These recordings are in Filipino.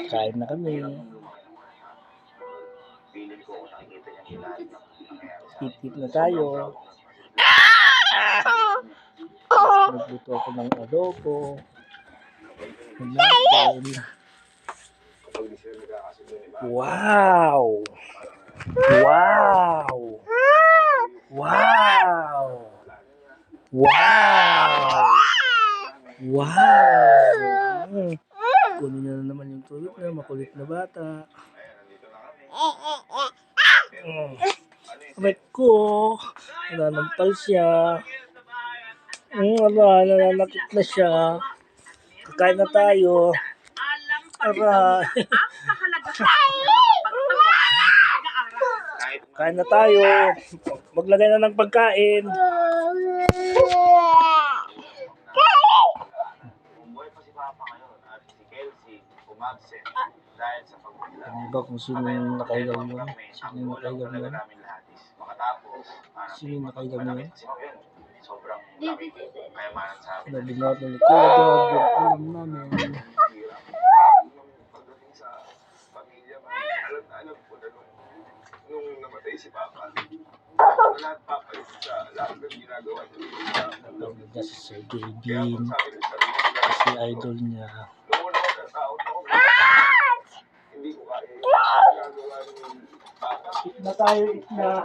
Kain na kami. Eat na tayo. Nagluto ako ng adobo. Natin. Wow! Wow! Wow! Wow! Wow! Kunin niya na naman yung tulog na makulit na bata. Aray ko, nananampal siya. Nananakit na siya. Kakain na tayo. Aray. Kain na tayo. Maglagay na ng pagkain. Ano ba kung sino yung nakailaw mo? Sino yung nakailaw mo? Sino yung nakailaw mo? Sabi natin ni Kuya Dog, yung ulam namin. Nung namatay si Papa, lahat papalit sa lahat ng ginagawa niya. Tawag niya si Sir Gavin, si idol niya. Hindi ko kaya ginagawa ng Papa. Eat na tayo, eat na.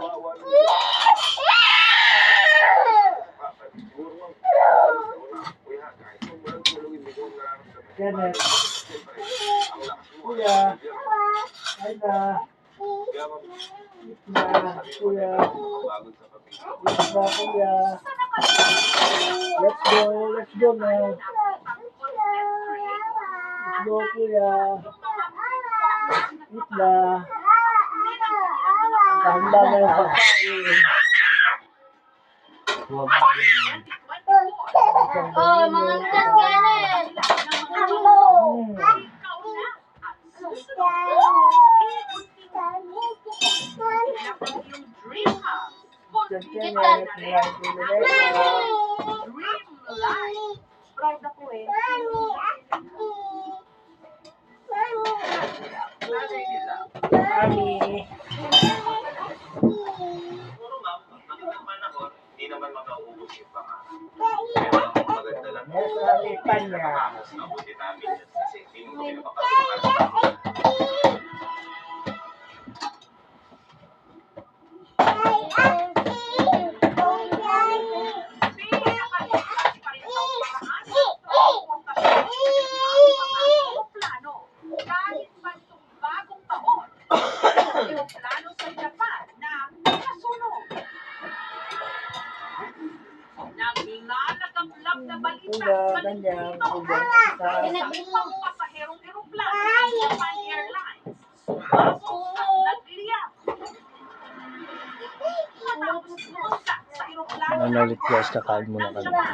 Kenneth. Kuya. Ay na. Eat na, kuya. Eat na, kuya. Let's go now. Let's go, kuya. Eat na. Handa na yung pagkain. Huwag mo yun. Oh, mga Kenneth. Proud ako eh. Mami. Hindi naman makaubos yung pangarap. Kaya maganda lang. Nasa lipan niya. Mabuti namin yan kasi hindi mo kami napapagod. Kuya, ganyan. Kuya, Pasaherong eroplano ng Japan Airlines. Matapos pumunta sa eroplano. Manolit guys, kakain muna kami.